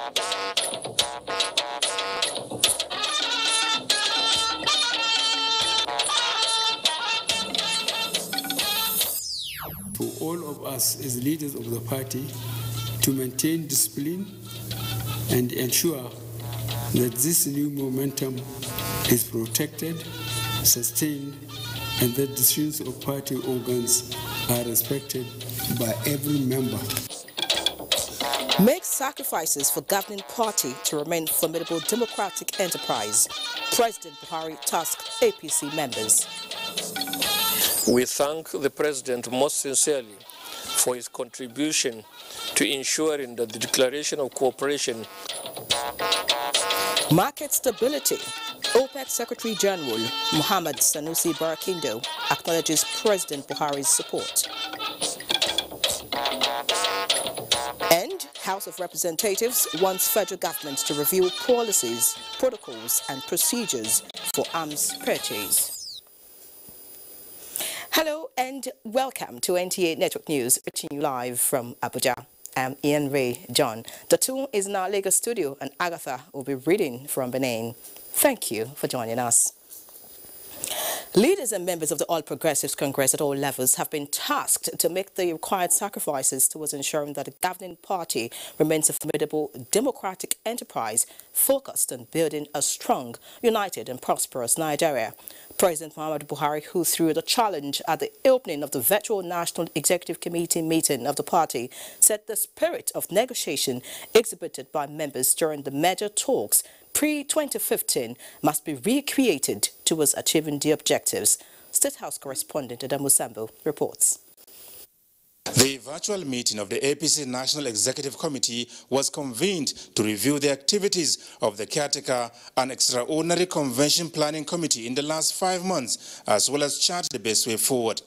For all of us as leaders of the party to maintain discipline and ensure that this new momentum is protected, sustained, and that decisions of party organs are respected by every member. Make sacrifices for governing party to remain formidable democratic enterprise. President Buhari tasked APC members. We thank the President most sincerely for his contribution to ensuring that the Declaration of Cooperation. Market stability. OPEC Secretary General Muhammad Sanusi Barakindo acknowledges President Buhari's support. And House of Representatives wants federal government to review policies, protocols and procedures for arms purchase. Hello and welcome to NTA Network News, reaching you live from Abuja. I'm Ian Ray John. The two is in our Lagos studio and Agatha will be reading from Benin. Thank you for joining us. Leaders and members of the All Progressives Congress at all levels have been tasked to make the required sacrifices towards ensuring that the governing party remains a formidable democratic enterprise focused on building a strong, united and prosperous Nigeria. President Muhammadu Buhari, who threw the challenge at the opening of the virtual National Executive Committee meeting of the party, said the spirit of negotiation exhibited by members during the major talks pre-2015 must be recreated towards achieving the objectives. State House correspondent Adam Musambo reports. The virtual meeting of the APC National Executive Committee was convened to review the activities of the caretaker and extraordinary convention planning committee in the last 5 months, as well as chart the best way forward.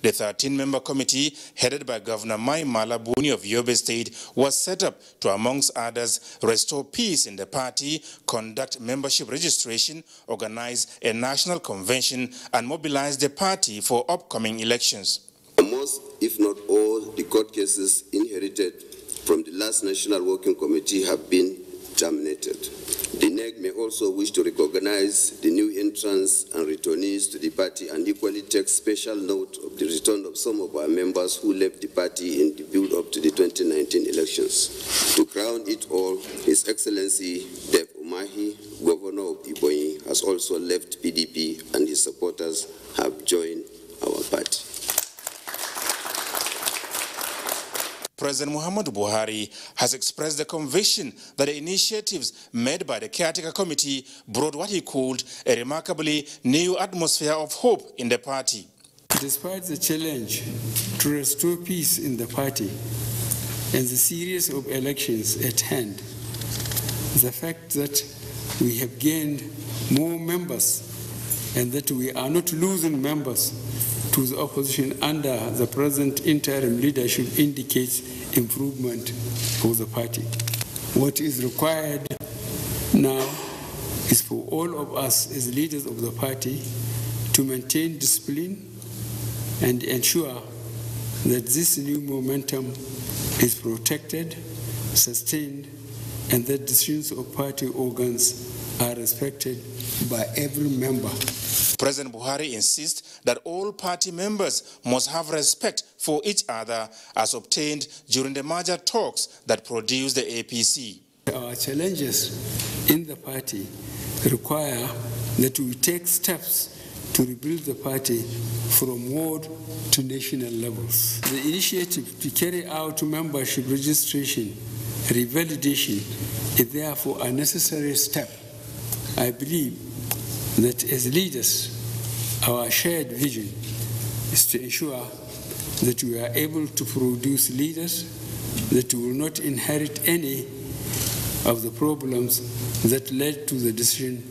The 13-member committee, headed by Governor Mai Mala Buni of Yobe State, was set up to, amongst others, restore peace in the party, conduct membership registration, organize a national convention, and mobilize the party for upcoming elections. Most, if not all, the court cases inherited from the last National Working Committee have been terminated. The NEC may also wish to recognize the new entrants and returnees to the party and equally take special note of the return of some of our members who left the party in the build-up to the 2019 elections. To crown it all, His Excellency Dave Umahi, Governor of Ebonyi, has also left PDP and his supporters have joined our party. President Muhammadu Buhari has expressed the conviction that the initiatives made by the caretaker committee brought what he called a remarkably new atmosphere of hope in the party. Despite the challenge to restore peace in the party and the series of elections at hand, the fact that we have gained more members and that we are not losing members to the opposition under the present interim leadership indicates improvement for the party. What is required now is for all of us as leaders of the party to maintain discipline and ensure that this new momentum is protected, sustained, and that decisions of party organs are respected by every member. President Buhari insists that all party members must have respect for each other as obtained during the major talks that produced the APC. Our challenges in the party require that we take steps to rebuild the party from ward to national levels. The initiative to carry out membership registration revalidation is therefore a necessary step. I believe that as leaders, our shared vision is to ensure that we are able to produce leaders that will not inherit any of the problems that led to the decision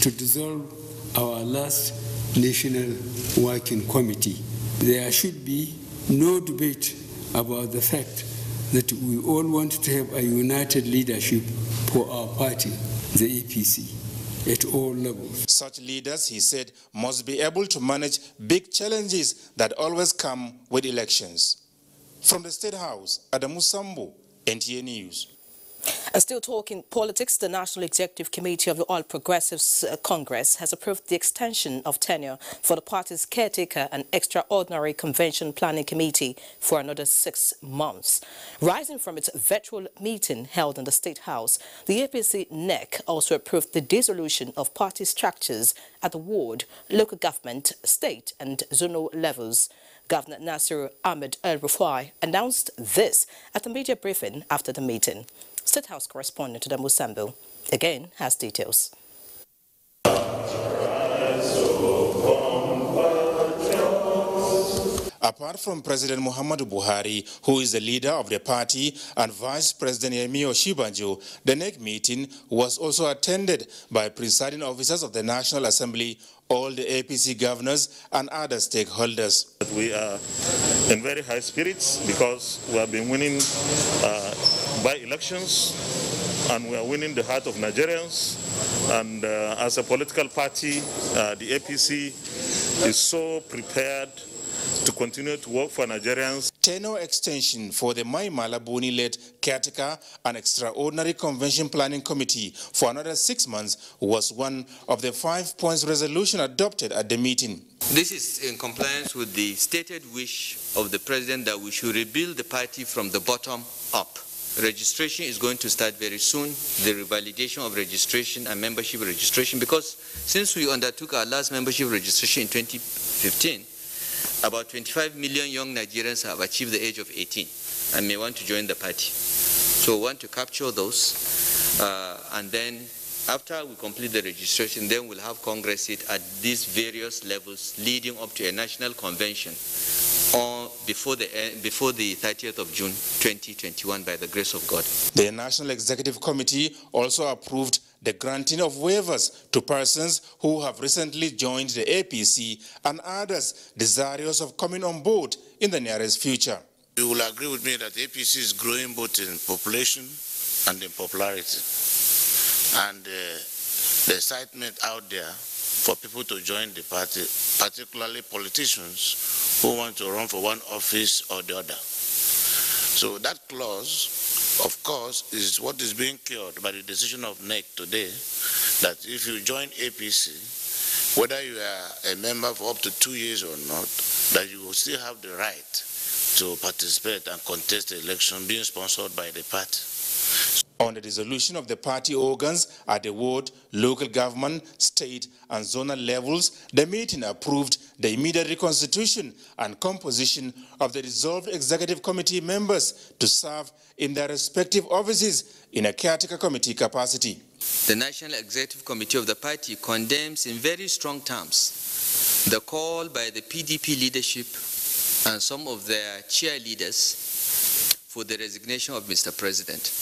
to dissolve our last National Working Committee. There should be no debate about the fact that we all want to have a united leadership for our party, the APC, at all levels. Such leaders, he said, must be able to manage big challenges that always come with elections. From the State House, Adamu Sambo, NTA News. Still talking politics, the National Executive Committee of the All Progressives Congress has approved the extension of tenure for the party's caretaker and extraordinary convention planning committee for another 6 months. Rising from its virtual meeting held in the State House, the APC NEC also approved the dissolution of party structures at the ward, local government, state and zonal levels. Governor Nasir Ahmed El-Rufai announced this at a media briefing after the meeting. State House correspondent to the Musambo again has details. Apart from President Muhammadu Buhari, who is the leader of the party, and Vice President Yemi Oshibanjo, the NEC meeting was also attended by presiding officers of the National Assembly, all the APC governors and other stakeholders. We are in very high spirits because we have been winning by-elections and we are winning the heart of Nigerians. And as a political party, the APC is so prepared to continue to work for Nigerians. Tenure extension for the Mai Mala Boni-led caretaker and extraordinary convention planning committee for another 6 months was one of the 5 points resolution adopted at the meeting. This is in compliance with the stated wish of the president that we should rebuild the party from the bottom up. Registration is going to start very soon, the revalidation of registration and membership registration, because since we undertook our last membership registration in 2015, about 25 million young Nigerians have achieved the age of 18 and may want to join the party. So we want to capture those, and then after we complete the registration, then we'll have Congress sit at these various levels leading up to a national convention before the 30th of June 2021 by the grace of God. The National Executive Committee also approved the granting of waivers to persons who have recently joined the APC and others desirous of coming on board in the nearest future. You will agree with me that the APC is growing both in population and in popularity. And the excitement out there for people to join the party, particularly politicians who want to run for one office or the other. So that clause, of course, is what is being cured by the decision of NEC today, that if you join APC, whether you are a member for up to 2 years or not, that you will still have the right to participate and contest the election being sponsored by the party. On the dissolution of the party organs at the ward, local government, state and zonal levels, the meeting approved the immediate reconstitution and composition of the dissolved executive committee members to serve in their respective offices in a caretaker committee capacity. The National Executive Committee of the party condemns in very strong terms the call by the PDP leadership and some of their cheerleaders for the resignation of Mr. President.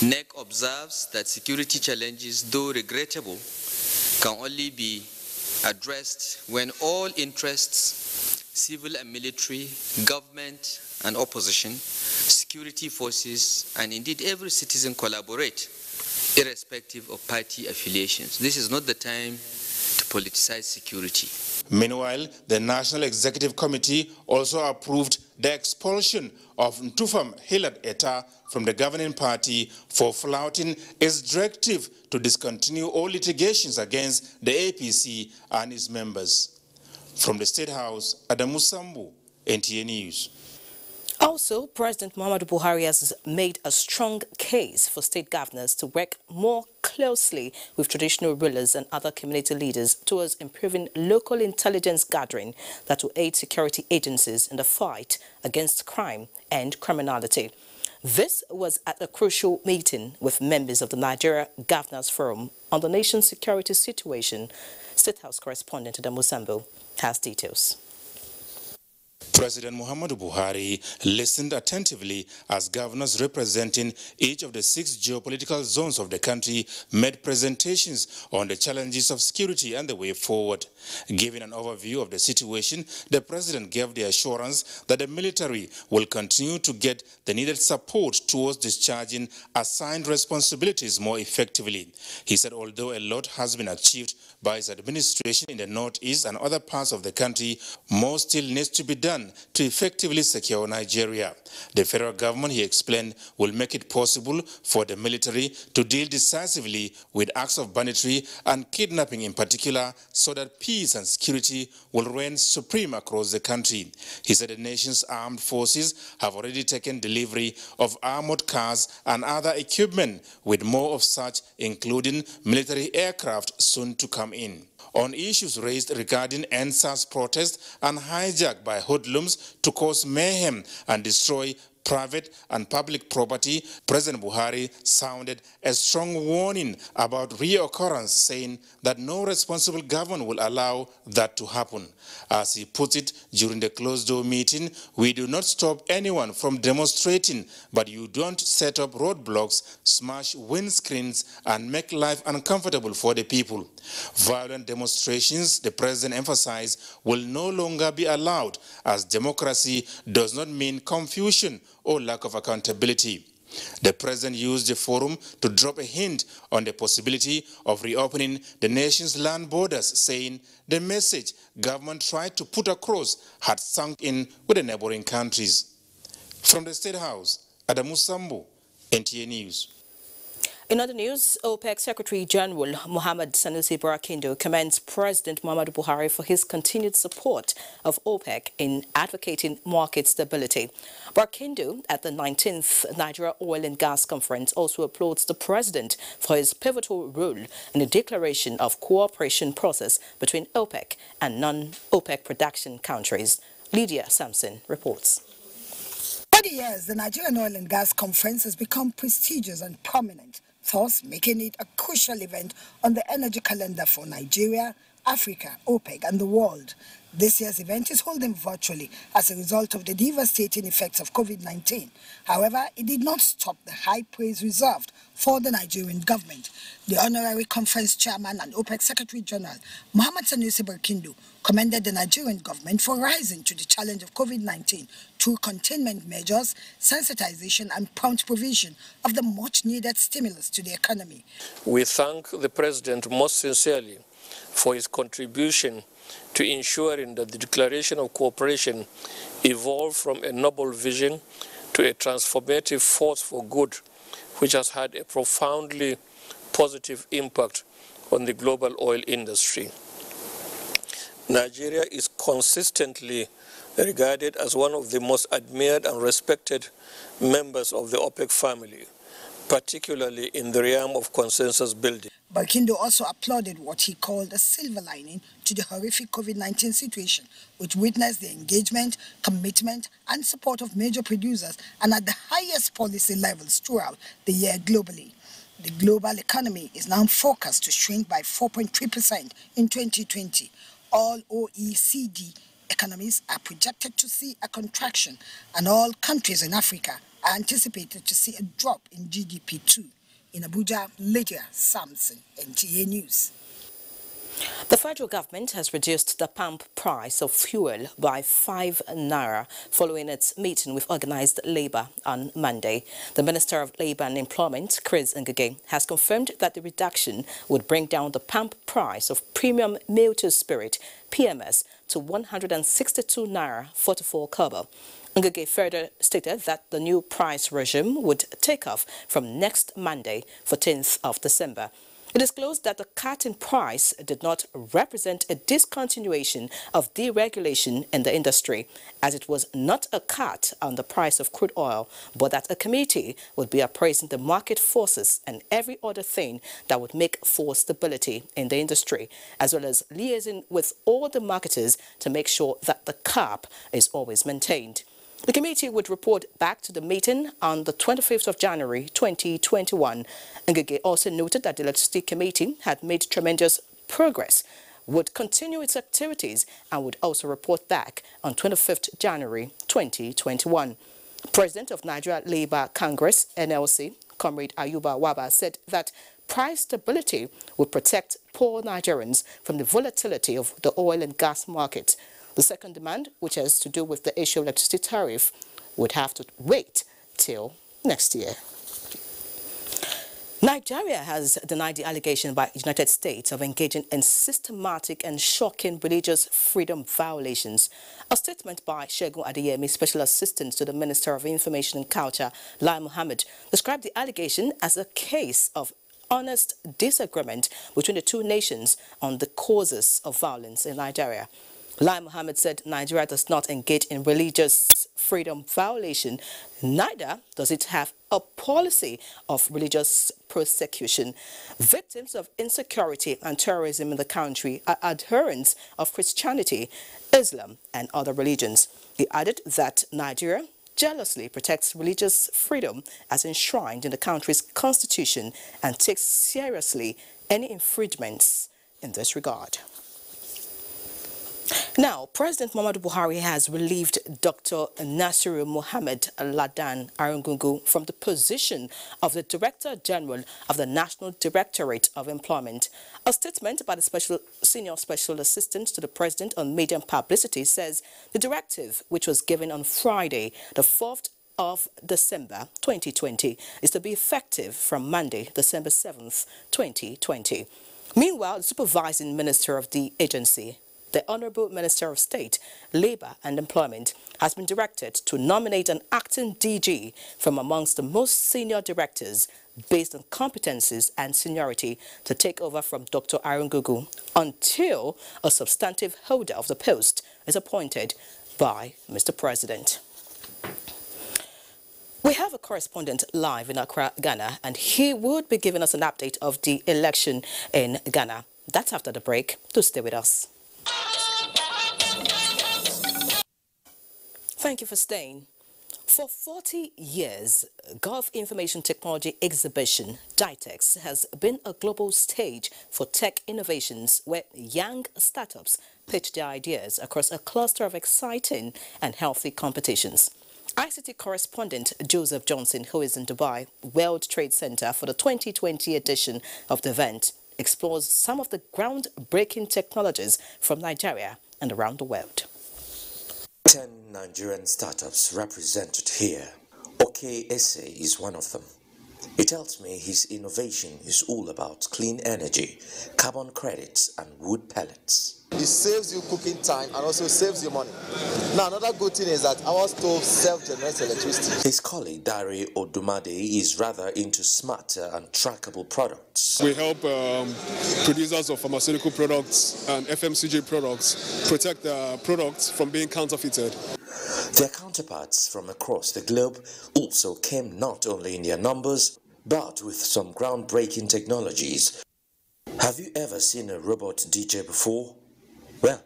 NEC observes that security challenges, though regrettable, can only be addressed when all interests, civil and military, government and opposition, security forces, and indeed every citizen collaborate, irrespective of party affiliations. This is not the time to politicize security. Meanwhile, the National Executive Committee also approved the expulsion of Ntufam Hilad Eta from the governing party for flouting its directive to discontinue all litigations against the APC and its members. From the State House, Adamu Sambu, NTA News. Also, President Muhammadu Buhari has made a strong case for state governors to work more closely with traditional rulers and other community leaders towards improving local intelligence gathering that will aid security agencies in the fight against crime and criminality. This was at a crucial meeting with members of the Nigeria Governors Forum on the nation's security situation. State House correspondent to the Musambo has details. President Muhammadu Buhari listened attentively as governors representing each of the 6 geopolitical zones of the country made presentations on the challenges of security and the way forward. Giving an overview of the situation, the president gave the assurance that the military will continue to get the needed support towards discharging assigned responsibilities more effectively. He said although a lot has been achieved by his administration in the northeast and other parts of the country, more still needs to be done done to effectively secure Nigeria. The federal government, he explained, will make it possible for the military to deal decisively with acts of banditry and kidnapping in particular, so that peace and security will reign supreme across the country. He said the nation's armed forces have already taken delivery of armored cars and other equipment, with more of such, including military aircraft, soon to come in. On issues raised regarding NSAS protest and hijack by hoodlums to cause mayhem and destroy private and public property, President Buhari sounded a strong warning about reoccurrence, saying that no responsible government will allow that to happen. As he puts it during the closed-door meeting, we do not stop anyone from demonstrating, but you don't set up roadblocks, smash windscreens, and make life uncomfortable for the people. Violent demonstrations, the president emphasized, will no longer be allowed, as democracy does not mean confusion or lack of accountability. The president used the forum to drop a hint on the possibility of reopening the nation's land borders, saying the message government tried to put across had sunk in with the neighboring countries. From the State House, Adamu Sambo, NTA News. In other news, OPEC Secretary General Mohamed Sanusi Barakindo commends President Muhammadu Buhari for his continued support of OPEC in advocating market stability. Barakindo, at the 19th Nigeria Oil and Gas Conference, also applauds the president for his pivotal role in the declaration of cooperation process between OPEC and non-OPEC production countries. Lydia Sampson reports. For years, the Nigerian Oil and Gas Conference has become prestigious and prominent, thus making it a crucial event on the energy calendar for Nigeria, Africa, OPEC and the world. This year's event is holding virtually as a result of the devastating effects of COVID-19. However, it did not stop the high praise reserved for the Nigerian government. The honorary conference chairman and OPEC Secretary General Mohamed Sanusi Barakindo commended the Nigerian government for rising to the challenge of COVID-19 through containment measures, sensitization and prompt provision of the much-needed stimulus to the economy. We thank the President most sincerely for his contribution to ensuring that the declaration of cooperation evolved from a noble vision to a transformative force for good, which has had a profoundly positive impact on the global oil industry. Nigeria is consistently regarded as one of the most admired and respected members of the OPEC family, particularly in the realm of consensus building. Barakindo also applauded what he called a silver lining to the horrific COVID-19 situation, which witnessed the engagement, commitment and support of major producers and at the highest policy levels throughout the year globally. The global economy is now forecast to shrink by 4.3% in 2020. All OECD economies are projected to see a contraction, and all countries in Africa are anticipated to see a drop in GDP too. In Abuja, Lydia Sampson, NTA News. The federal government has reduced the pump price of fuel by 5 naira following its meeting with organized labor on Monday. The Minister of Labor and Employment, Chris Ngige, has confirmed that the reduction would bring down the pump price of premium maltose spirit, PMS, to 162 naira 44 kobo. Ngige further stated that the new price regime would take off from next Monday, 14th of December. It disclosed that the cut in price did not represent a discontinuation of deregulation in the industry, as it was not a cut on the price of crude oil, but that a committee would be appraising the market forces and every other thing that would make for stability in the industry, as well as liaising with all the marketers to make sure that the cap is always maintained. The committee would report back to the meeting on the 25th of January 2021. Ngige also noted that the Electricity Committee had made tremendous progress, would continue its activities, and would also report back on 25th January 2021. President of Nigeria Labour Congress, NLC, Comrade Ayuba Waba, said that price stability would protect poor Nigerians from the volatility of the oil and gas market. The second demand, which has to do with the issue of electricity tariff, would have to wait till next year. Nigeria has denied the allegation by the United States of engaging in systematic and shocking religious freedom violations. A statement by Segun Adeyemi, Special Assistant to the Minister of Information and Culture, Lai Mohammed, described the allegation as a case of honest disagreement between the two nations on the causes of violence in Nigeria. Lai Mohammed said Nigeria does not engage in religious freedom violation, neither does it have a policy of religious persecution. Victims of insecurity and terrorism in the country are adherents of Christianity, Islam and other religions. He added that Nigeria jealously protects religious freedom as enshrined in the country's constitution and takes seriously any infringements in this regard. Now, President Muhammadu Buhari has relieved Dr. Nasiru Mohammed Ladan Arungungu from the position of the Director General of the National Directorate of Employment. A statement by the Senior Special Assistant to the President on Media and Publicity says the directive, which was given on Friday, the 4th of December 2020, is to be effective from Monday, December 7th, 2020. Meanwhile, the Supervising Minister of the agency, the Honorable Minister of State, Labour and Employment, has been directed to nominate an acting DG from amongst the most senior directors based on competencies and seniority to take over from Dr. Arungungu until a substantive holder of the post is appointed by Mr. President. We have a correspondent live in Accra, Ghana, and he would be giving us an update of the election in Ghana. That's after the break. Do stay with us. Thank you for staying. For 40 years, Gulf Information Technology Exhibition, GITEX, has been a global stage for tech innovations where young startups pitch their ideas across a cluster of exciting and healthy competitions. ICT correspondent Joseph Johnson, who is in Dubai World Trade Center for the 2020 edition of the event, explores some of the groundbreaking technologies from Nigeria and around the world. 10 Nigerian startups represented here. OK Esse is one of them. He tells me his innovation is all about clean energy, carbon credits and wood pellets. It saves you cooking time and also saves you money. Now, another good thing is that our stove self-generates electricity. His colleague, Dari Odumade, is rather into smarter and trackable products. We help producers of pharmaceutical products and FMCG products protect their products from being counterfeited. Their counterparts from across the globe also came not only in their numbers, but with some groundbreaking technologies. Have you ever seen a robot DJ before? Well,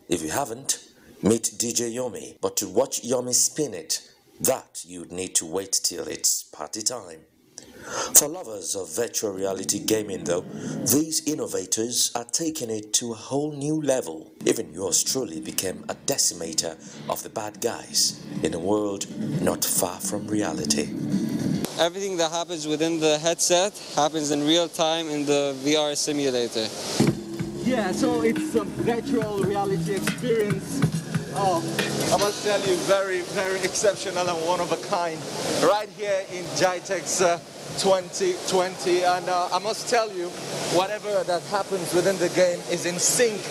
if you haven't, meet DJ Yomi. But to watch Yomi spin it, that you'd need to wait till it's party time. For lovers of virtual reality gaming though, these innovators are taking it to a whole new level. Even yours truly became a decimator of the bad guys in a world not far from reality. Everything that happens within the headset happens in real time in the VR simulator. Yeah, so it's a virtual reality experience. Oh, I must tell you, very, very exceptional and one of a kind. Right here in GITEX 2020, and I must tell you, whatever that happens within the game is in sync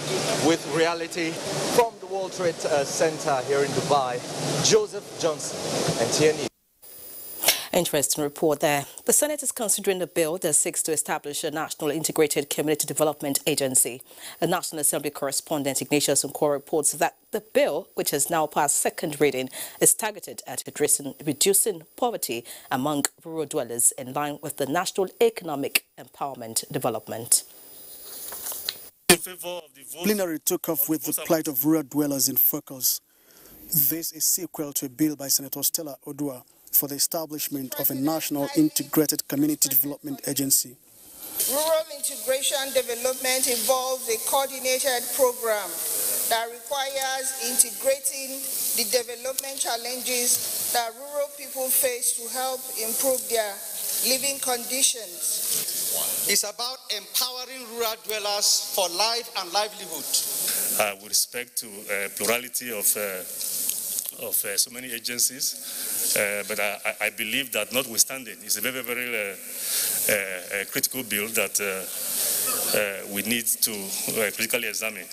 with reality. From the World Trade Center here in Dubai, Joseph Johnson, NTA News. Interesting report there. The Senate is considering a bill that seeks to establish a National Integrated Community Development Agency. A National Assembly correspondent, Ignatius Nkwo, reports that the bill, which has now passed second reading, is targeted at reducing poverty among rural dwellers in line with the National Economic Empowerment Development. Plenary took off with the plight of rural dwellers in focus. This is sequel to a bill by Senator Stella Odua for the establishment of a National Integrated Community Development Agency. Rural integration development involves a coordinated program that requires integrating the development challenges that rural people face to help improve their living conditions. It's about empowering rural dwellers for life and livelihood. With respect to plurality of so many agencies, But I believe that notwithstanding, it's a very, very critical bill that we need to critically examine.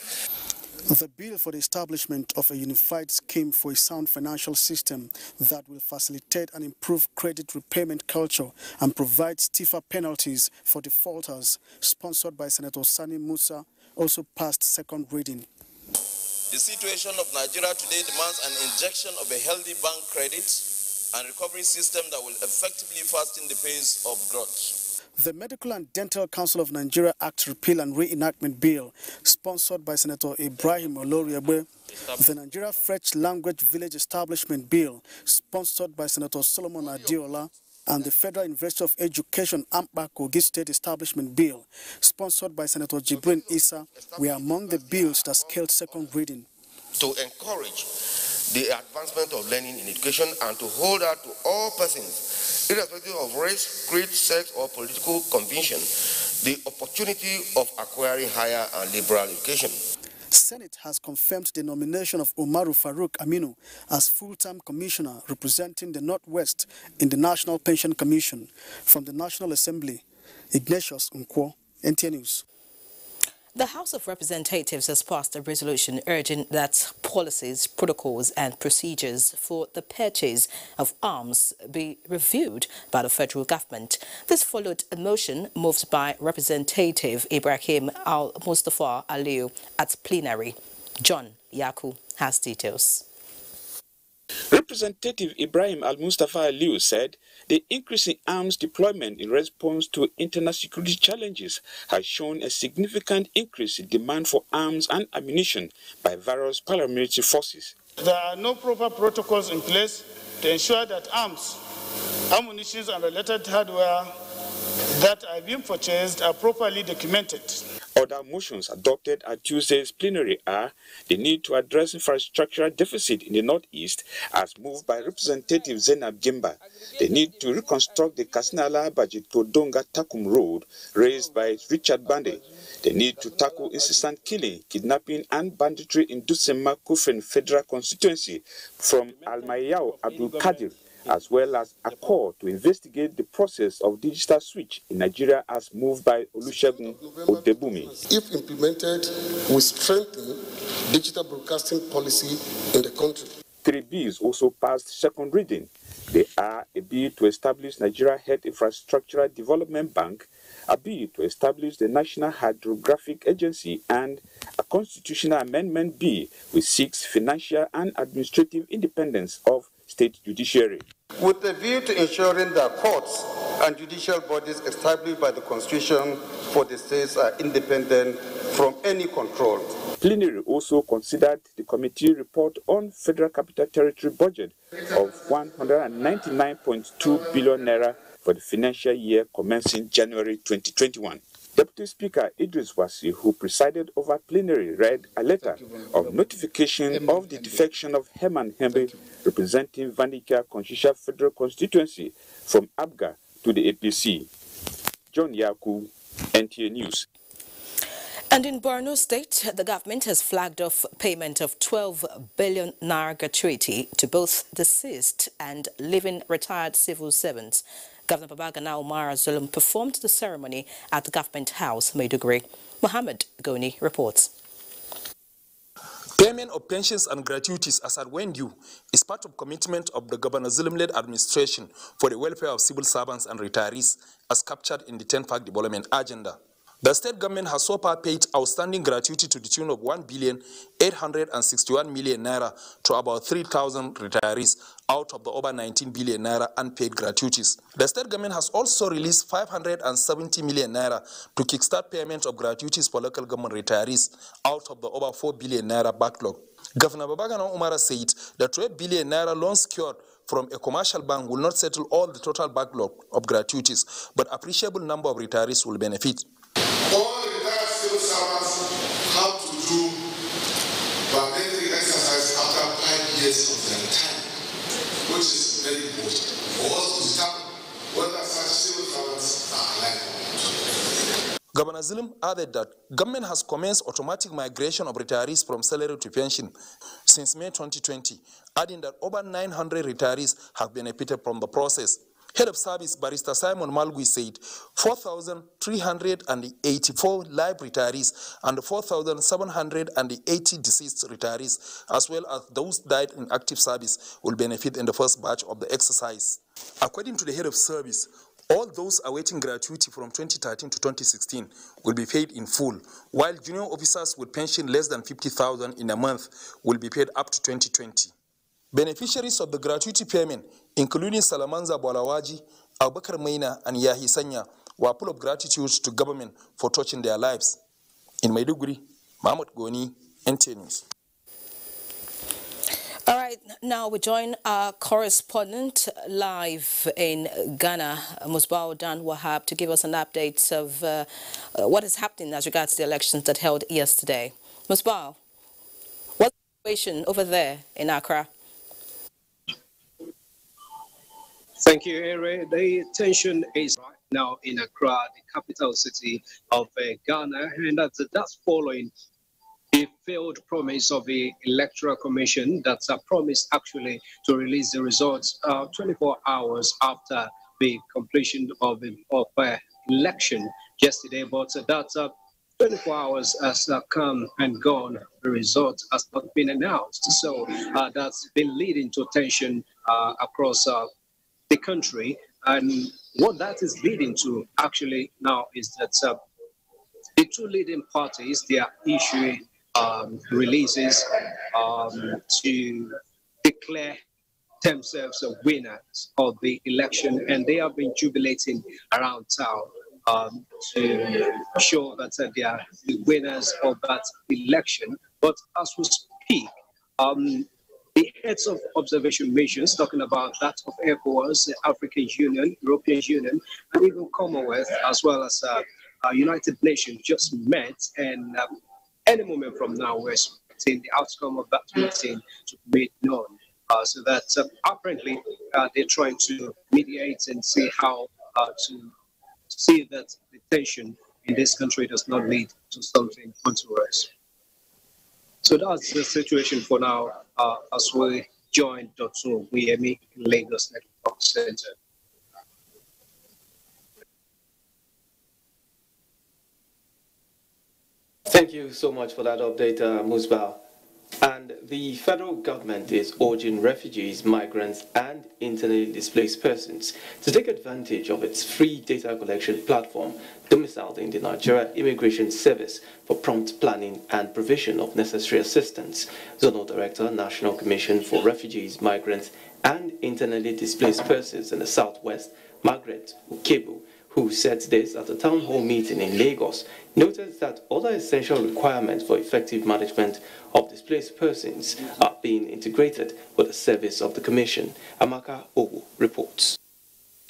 The bill for the establishment of a unified scheme for a sound financial system that will facilitate and improve credit repayment culture and provide stiffer penalties for defaulters, sponsored by Senator Sani Musa, also passed second reading. The situation of Nigeria today demands an injection of a healthy bank credit and recovery system that will effectively fasten the pace of growth. The Medical and Dental Council of Nigeria Act Repeal and Reenactment Bill, sponsored by Senator Ibrahim Oloriegbe, the Nigeria French Language Village Establishment Bill, sponsored by Senator Solomon Adiola, and the Federal University of Education AMPA Kogi State Establishment Bill, sponsored by Senator Jibrin Issa, were among the bills that scaled second reading. To encourage the advancement of learning in education and to hold out to all persons, irrespective of race, creed, sex, or political conviction, the opportunity of acquiring higher and liberal education. Senate has confirmed the nomination of Umaru Farouk Aminu as full-time commissioner representing the Northwest in the National Pension Commission. From the National Assembly, Ignatius Nkwo, NTA News. The House of Representatives has passed a resolution urging that policies, protocols and procedures for the purchase of arms be reviewed by the federal government. This followed a motion moved by Representative Ibrahim Al-Mustafa Aliyu at plenary. John Yaku has details. Representative Ibrahim Al-Mustafa Aliyu said the increase in arms deployment in response to internal security challenges has shown a significant increase in demand for arms and ammunition by various paramilitary forces. There are no proper protocols in place to ensure that arms, ammunition and related hardware that are being purchased are properly documented. Other motions adopted at Tuesday's plenary are the need to address infrastructural deficit in the Northeast as moved by Representative Zainab Jimba, the need to reconstruct the Kasinala-Bajit-Kodonga Takum Road raised by Richard Bande, the need to tackle incessant killing, kidnapping and banditry in Dusema Kufen Federal Constituency from Almayao Abdul Kadir, as well as a call to investigate the process of digital switch in Nigeria as moved by Olusegun Odebumi. If implemented, will strengthen digital broadcasting policy in the country. 3 bills also passed second reading. They are a bill to establish Nigeria Health Infrastructural Development Bank, a bill to establish the National Hydrographic Agency, and a constitutional amendment bill which seeks financial and administrative independence of state judiciary. With a view to ensuring that courts and judicial bodies established by the Constitution for the states are independent from any control. Plenary also considered the committee report on Federal Capital Territory budget of 199.2 billion naira for the financial year commencing January 2021. Deputy Speaker Idris Wasi, who presided over plenary, read a letter of notification of the defection of Herman Hembe, representing Vandika Constitutional Federal Constituency, from ABGA to the APC. John Yaku, NTA News. And in Borno State, the government has flagged off payment of 12 billion naira gratuity to both deceased and living retired civil servants. Governor Babagana Umar Zulum performed the ceremony at the Government House, Maiduguri. Mohammed Goni reports. Payment of pensions and gratuities as at when due is part of commitment of the Governor Zulum-led administration for the welfare of civil servants and retirees as captured in the 10-Pack Development Agenda. The state government has so far paid outstanding gratuity to the tune of 1,861 million naira to about 3,000 retirees out of the over 19 billion naira unpaid gratuities. The state government has also released 570 million naira to kickstart payment of gratuities for local government retirees out of the over 4 billion naira backlog. Governor Babagana Umara said the 12 billion naira loan secured from a commercial bank will not settle all the total backlog of gratuities, but appreciable number of retirees will benefit. All retired civil servants have to do biometric exercise after 5 years of their retirement, which is very important for us to determine whether such civil servants are alive or not. Governor Zilim added that government has commenced automatic migration of retirees from salary to pension since May 2020, adding that over 900 retirees have benefited from the process. Head of Service Barrister Simon Malgui said 4,384 live retirees and 4,780 deceased retirees, as well as those died in active service, will benefit in the first batch of the exercise. According to the head of service, all those awaiting gratuity from 2013 to 2016 will be paid in full, while junior officers with pension less than 50,000 in a month will be paid up to 2020. Beneficiaries of the gratuity payment, including Salamanza Bolawaji, Abubakar Maina, and Yahi Sanya, were full of gratitude to government for touching their lives. In Maiduguri, Mahmoud Goni, NTA News. All right, now we join our correspondent live in Ghana, Musbao Dan Wahab, to give us an update of what is happening as regards the elections that held yesterday. Musbao, what's the situation over there in Accra? Thank you, Ere. The tension is right now in Accra, the capital city of Ghana, and that's following the failed promise of the Electoral Commission that's promised actually to release the results 24 hours after the completion of the election yesterday. But that 24 hours has come and gone. The result has not been announced. So that's been leading to tension across the country. And what that is leading to actually now is that the two leading parties, they are issuing releases to declare themselves winners of the election, and they have been jubilating around town to show that they are the winners of that election. But as we speak, the heads of observation missions, talking about that of ECOWAS, the African Union, European Union, and even Commonwealth, as well as United Nations, just met, and any moment from now, we're expecting the outcome of that meeting to be made known. So that apparently they're trying to mediate and see how to see that the tension in this country does not lead to something untoward. So that's the situation for now as we join Dr. Wiyemi in Lagos Network Center. Thank you so much for that update, Musbao. And the federal government is urging refugees, migrants, and internally displaced persons to take advantage of its free data collection platform domiciled in the Nigeria Immigration Service for prompt planning and provision of necessary assistance. Zonal Director, National Commission for Refugees, Migrants, and Internally Displaced Persons in the Southwest, Margaret Ukebu, who said this at a town hall meeting in Lagos, noted that other essential requirements for effective management of displaced persons are being integrated with the service of the Commission. Amaka Ogu reports.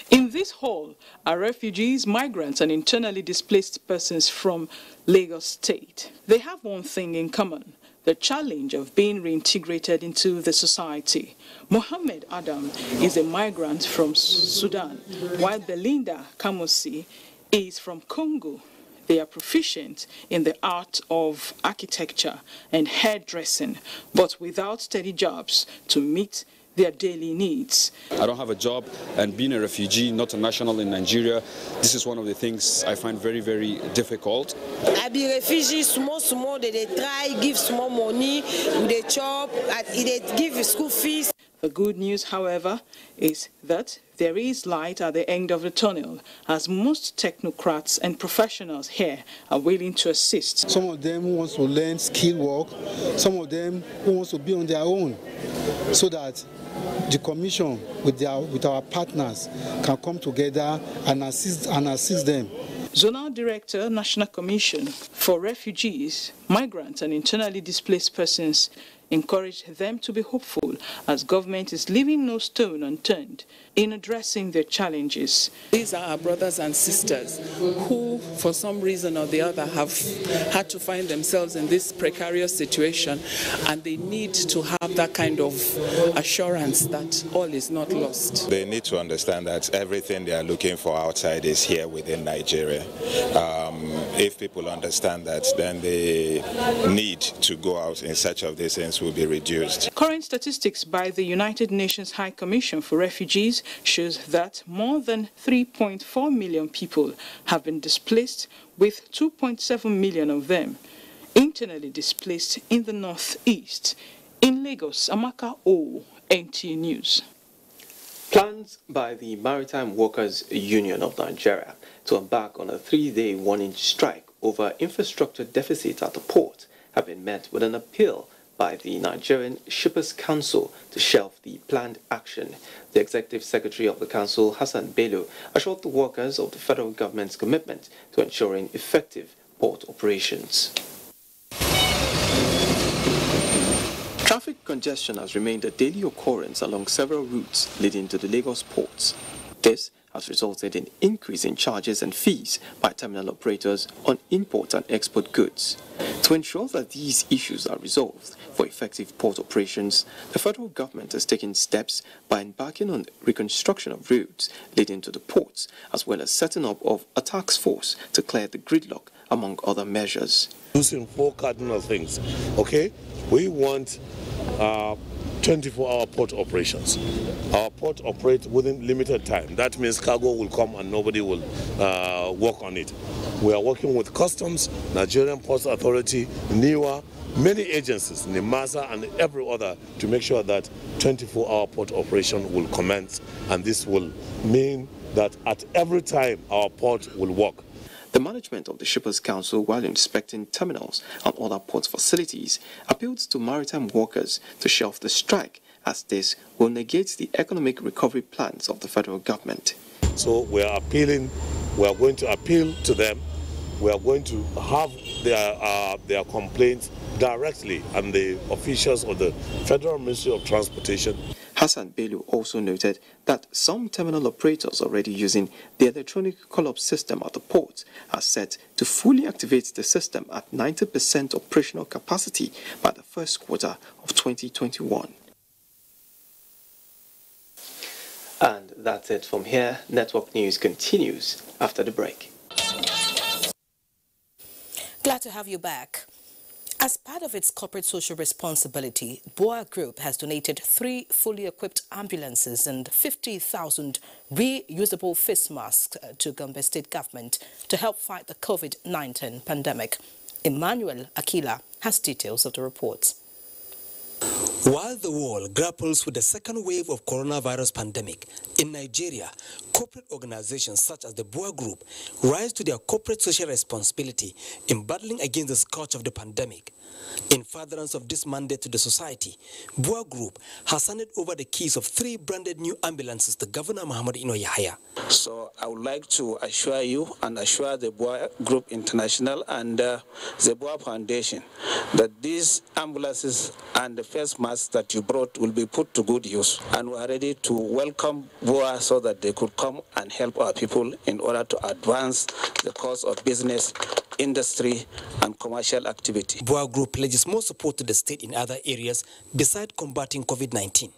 In this hall are refugees, migrants, and internally displaced persons from Lagos State. They have one thing in common: the challenge of being reintegrated into the society. Mohammed Adam is a migrant from Sudan, while Belinda Kamosi is from Congo. They are proficient in the art of architecture and hairdressing, but without steady jobs to meet their daily needs. I don't have a job, and being a refugee, not a national in Nigeria, this is one of the things I find very, very difficult. I be refugee, small, they try, give small money, they chop, they give school fees. The good news, however, is that there is light at the end of the tunnel, as most technocrats and professionals here are willing to assist. Some of them who want to learn skill work, some of them who want to be on their own, so that the Commission with our partners can come together and assist them. Zonal Director, National Commission for Refugees, Migrants and Internally Displaced Persons encouraged them to be hopeful, as government is leaving no stone unturned in addressing their challenges. These are our brothers and sisters who, for some reason or the other, have had to find themselves in this precarious situation, and they need to have that kind of assurance that all is not lost. They need to understand that everything they are looking for outside is here within Nigeria. If people understand that, then the need to go out in search of these things will be reduced. Current statistics by the United Nations High Commission for Refugees shows that more than 3.4 million people have been displaced, with 2.7 million of them internally displaced in the northeast. In Lagos, Amaka O, NTA News. Plans by the Maritime Workers Union of Nigeria to embark on a 3-day one-inch strike over infrastructure deficit at the port have been met with an appeal by the Nigerian Shippers Council to shelve the planned action. The Executive Secretary of the Council, Hassan Bello, assured the workers of the federal government's commitment to ensuring effective port operations. Traffic congestion has remained a daily occurrence along several routes leading to the Lagos ports. This has resulted in increase in charges and fees by terminal operators on import and export goods. To ensure that these issues are resolved for effective port operations, the federal government has taken steps by embarking on reconstruction of routes leading to the ports, as well as setting up of a task force to clear the gridlock, among other measures. Using 4 cardinal things, okay? We want 24-hour port operations. Our port operates within limited time. That means cargo will come and nobody will work on it. We are working with Customs, Nigerian Ports Authority, NIWA, many agencies, NIMASA and every other, to make sure that 24-hour port operation will commence, and this will mean that at every time our port will work. The management of the Shippers Council, while inspecting terminals and other port facilities, appealed to maritime workers to shelve the strike, as this will negate the economic recovery plans of the federal government. So we are going to appeal to them. We are going to have their complaints directly and the officials of the Federal Ministry of Transportation. Hassan Bello also noted that some terminal operators already using the electronic call-up system at the port are set to fully activate the system at 90% operational capacity by the first quarter of 2021. And that's it from here. Network News continues after the break. Glad to have you back. As part of its corporate social responsibility, BOA Group has donated 3 fully equipped ambulances and 50,000 reusable face masks to Gombe State government to help fight the COVID-19 pandemic. Emmanuel Akila has details of the report. While the world grapples with the second wave of coronavirus pandemic, in Nigeria, corporate organizations such as the BOA Group rise to their corporate social responsibility in battling against the scourge of the pandemic. In furtherance of this mandate to the society, BOA Group has handed over the keys of 3 branded new ambulances to Governor Muhammad Ino Yahaya. So I would like to assure you and assure the BOA Group International and the BOA Foundation that these ambulances and the face masks that you brought will be put to good use, and we are ready to welcome BOA so that they could come and help our people in order to advance the cause of business, industry and commercial activity. BOA Group pledges more support to the state in other areas besides combating COVID-19.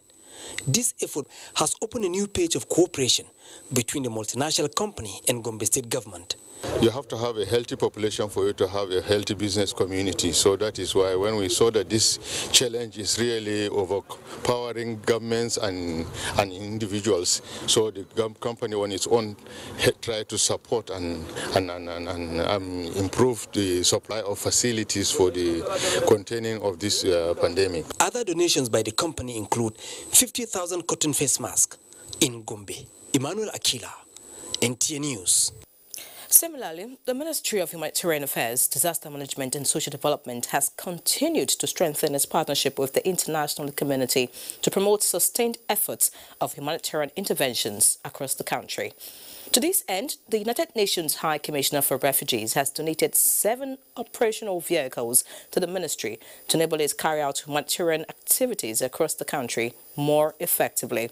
This effort has opened a new page of cooperation between the multinational company and Gombe State government. You have to have a healthy population for you to have a healthy business community. So that is why when we saw that this challenge is really overpowering governments and individuals, so the company on its own tried to support and improve the supply of facilities for the containing of this pandemic. Other donations by the company include 50,000 cotton face masks in Gombe. Emmanuel Akila, NTA News. Similarly, the Ministry of Humanitarian Affairs, Disaster Management and Social Development has continued to strengthen its partnership with the international community to promote sustained efforts of humanitarian interventions across the country. To this end, the United Nations High Commissioner for Refugees has donated 7 operational vehicles to the ministry to enable it to carry out humanitarian activities across the country more effectively.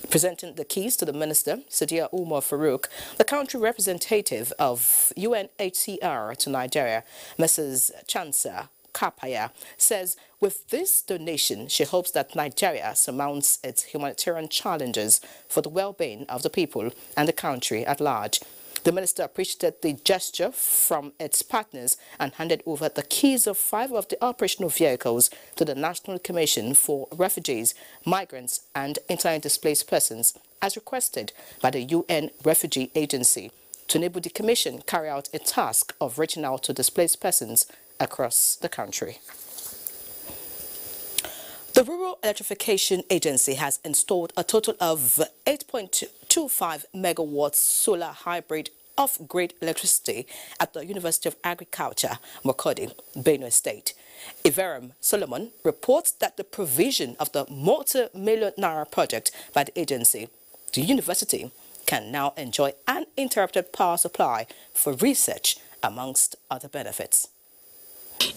Presenting the keys to the minister, Sadia Umar Farouk, the country representative of UNHCR to Nigeria, Mrs. Chansa Kapaya, says with this donation, she hopes that Nigeria surmounts its humanitarian challenges for the well-being of the people and the country at large. The minister appreciated the gesture from its partners and handed over the keys of 5 of the operational vehicles to the National Commission for Refugees, Migrants and Internally Displaced Persons, as requested by the UN Refugee Agency, to enable the Commission carry out a task of reaching out to displaced persons across the country. The Rural Electrification Agency has installed a total of 8.25 megawatts solar hybrid off-grid electricity at the University of Agriculture, Makurdi, Benue State. Iveram Solomon reports that the provision of the multi-million naira project by the agency, the university can now enjoy uninterrupted power supply for research, amongst other benefits.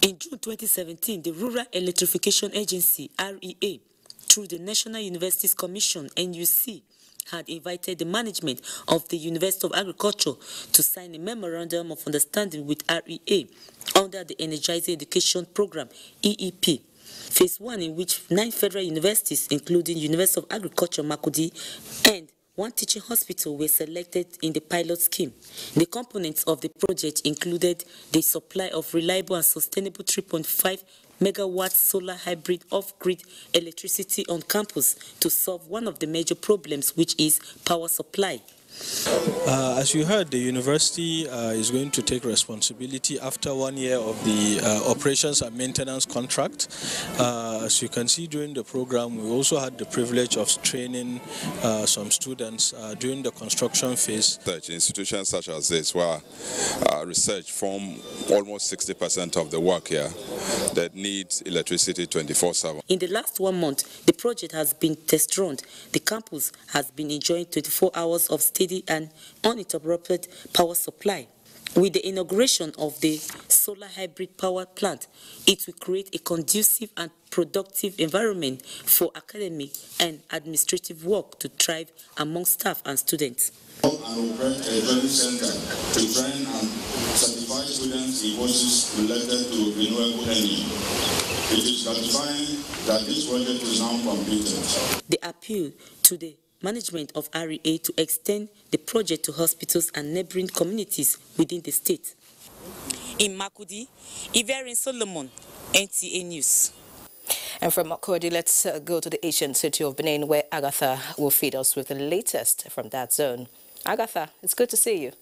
In June 2017, the Rural Electrification Agency, REA, through the National Universities Commission, NUC, had invited the management of the University of Agriculture to sign a memorandum of understanding with REA under the Energizing Education Program, EEP. Phase 1, in which 9 federal universities, including University of Agriculture, Makurdi, and 1 teaching hospital were selected in the pilot scheme. The components of the project included the supply of reliable and sustainable 3.5 megawatt solar hybrid off-grid electricity on campus to solve one of the major problems, which is power supply. As you heard, the university is going to take responsibility after 1 year of the operations and maintenance contract. As you can see during the program, we also had the privilege of training some students during the construction phase. Institutions such as this, where research form almost 60% of the work here, that needs electricity 24/7. In the last 1 month, the project has been test-run. The campus has been enjoying 24 hours of steady and uninterrupted power supply. With the inauguration of the solar hybrid power plant, it will create a conducive and productive environment for academic and administrative work to thrive among staff and students. And operate a training center to train and certify students in courses related to renewable energy. It is gratifying that this project is now completed. The appeal to the management of REA to extend the project to hospitals and neighboring communities within the state. In Makurdi, Iverin Solomon, NTA News. And from Makurdi, let's go to the ancient city of Benin, where Agatha will feed us with the latest from that zone. Agatha, it's good to see you.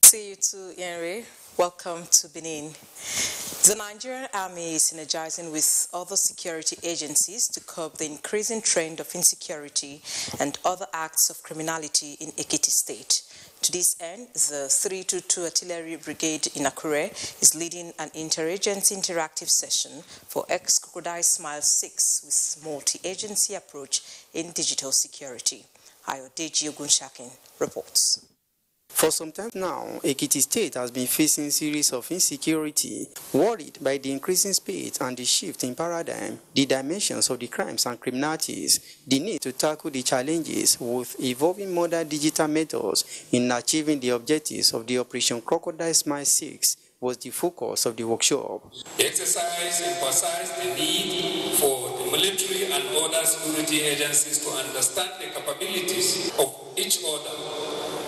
See you too, Henry. Welcome to Benin. The Nigerian Army is energizing with other security agencies to curb the increasing trend of insecurity and other acts of criminality in Ekiti State. To this end, the 322 Artillery Brigade in Akure is leading an interagency interactive session for Crocodile Smile 6 with multi-agency approach in digital security. Ayodeji Ogunshakin reports. For some time now, Ekiti State has been facing a series of insecurity, worried by the increasing speed and the shift in paradigm, the dimensions of the crimes and criminalities, the need to tackle the challenges with evolving modern digital methods in achieving the objectives of the Operation Crocodile Smile 6 was the focus of the workshop. The exercise emphasized the need for the military and other security agencies to understand the capabilities of each other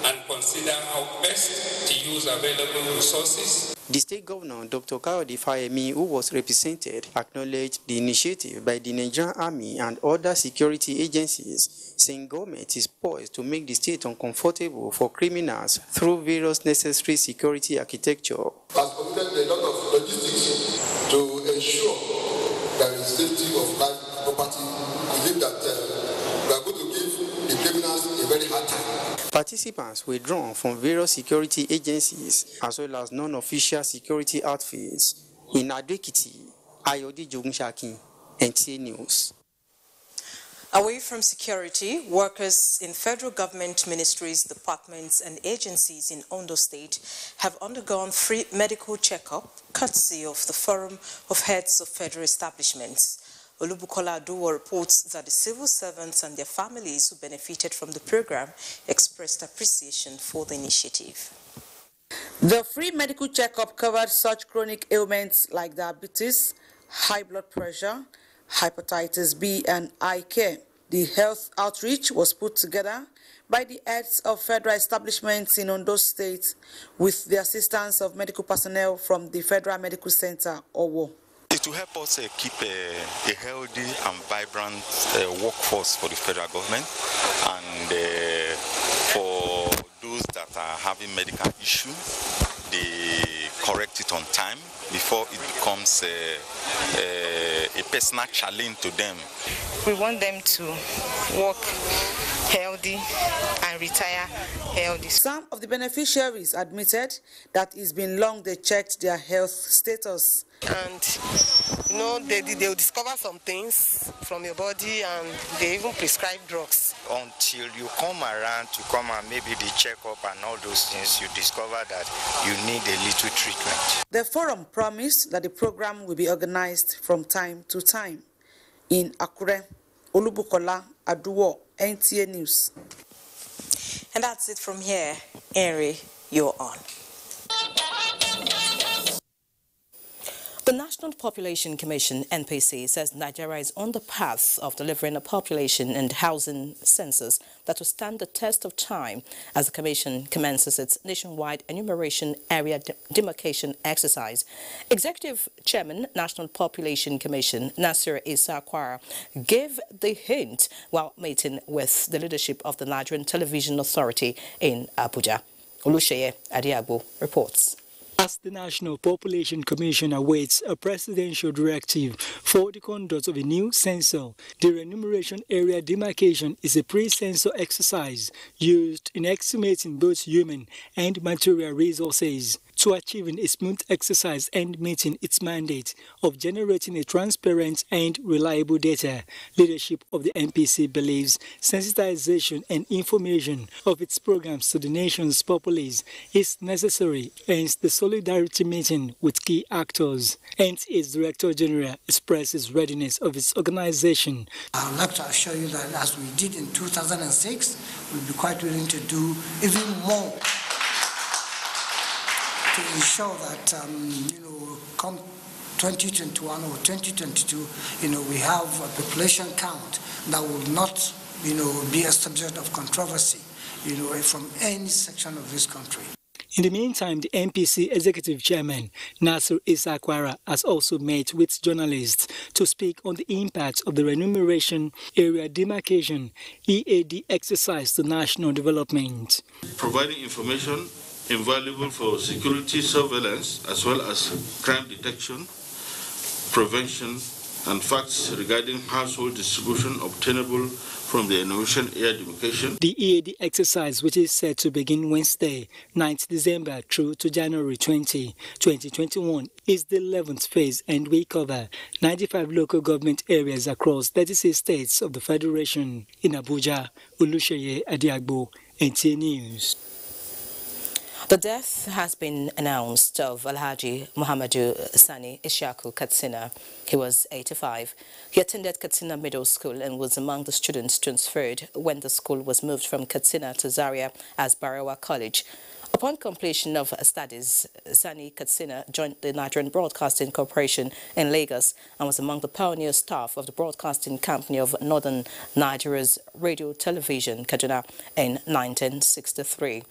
and consider how best to use available resources. The state governor, Dr. Kayode Fayemi, who was represented, acknowledged the initiative by the Nigerian Army and other security agencies, saying government is poised to make the state uncomfortable for criminals through various necessary security architecture. Has committed a lot of logistics to ensure there is safety of life and property. I believe that we are going to give the criminals a very hard time. Participants were drawn from various security agencies as well as non-official security outfits. In Ado-Ekiti, Ayodeji Ogunshakin, NTA News. Away from security, workers in federal government ministries, departments and agencies in Ondo State have undergone free medical checkup courtesy of the Forum of Heads of Federal Establishments. Olubukola Aduwo reports that the civil servants and their families who benefited from the program expressed appreciation for the initiative. The free medical checkup covered such chronic ailments like diabetes, high blood pressure, hepatitis B and eye care. The health outreach was put together by the heads of federal establishments in Ondo State with the assistance of medical personnel from the Federal Medical Center, Owo. It will help us keep a healthy and vibrant workforce for the federal government, and for those that are having medical issues, they correct it on time before it becomes a personal challenge to them. We want them to work healthy and retire healthy. Some of the beneficiaries admitted that it's been long they checked their health status. And you know, they will discover some things from your body, and they even prescribe drugs. Until you come around to come and maybe the checkup and all those things, you discover that you need a little treatment. The forum promised that the program will be organized from time to time. In Akure, Olubukola Aduwo, NTA News. And that's it from here. Henry, you're on. The National Population Commission, NPC, says Nigeria is on the path of delivering a population and housing census that will stand the test of time as the Commission commences its nationwide enumeration area demarcation exercise. Executive Chairman, National Population Commission, Nasir Issa Kwara, gave the hint while meeting with the leadership of the Nigerian Television Authority in Abuja. Olusheye Adiagbo reports. As the National Population Commission awaits a presidential directive for the conduct of a new census, the remuneration area demarcation is a pre-census exercise used in estimating both human and material resources to achieving a smooth exercise and meeting its mandate of generating a transparent and reliable data. Leadership of the NPC believes sensitization and information of its programs to the nation's populace is necessary, hence the solidarity meeting with key actors. And its Director General expresses readiness of its organization. I would like to assure you that as we did in 2006, we'll be quite willing to do even more to ensure that, come 2021 or 2022, we have a population count that will not, be a subject of controversy, from any section of this country. In the meantime, the NPC Executive Chairman, Nasir Issa Kwara, has also met with journalists to speak on the impact of the remuneration area demarcation EAD exercise to national development. Providing information invaluable for security surveillance as well as crime detection, prevention, and facts regarding household distribution obtainable from the enumeration area demarcation. The EAD exercise, which is set to begin Wednesday, 9th December through to January 20, 2021, is the 11th phase and will cover 95 local government areas across 36 states of the Federation. In Abuja, Olusheye Adiagbo, NTA News. The death has been announced of Alhaji Muhammadu Sani Ishaku Katsina. He was 85. He attended Katsina Middle School and was among the students transferred when the school was moved from Katsina to Zaria as Barawa College. Upon completion of studies, Sani Katsina joined the Nigerian Broadcasting Corporation in Lagos and was among the pioneer staff of the Broadcasting Company of Northern Nigeria's Radio Television, Kaduna, in 1963.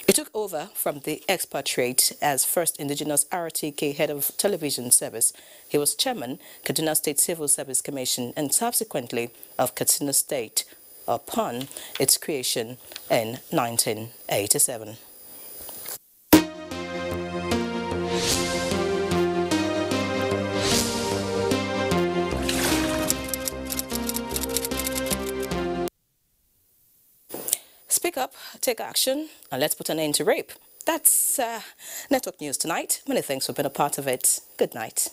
He took over from the expatriate as first indigenous RTK head of television service. He was chairman, Kaduna State Civil Service Commission, and subsequently of Katsina State upon its creation in 1987. Speak up, take action, and let's put an end to rape. That's Network News tonight. Many thanks for being a part of it. Good night.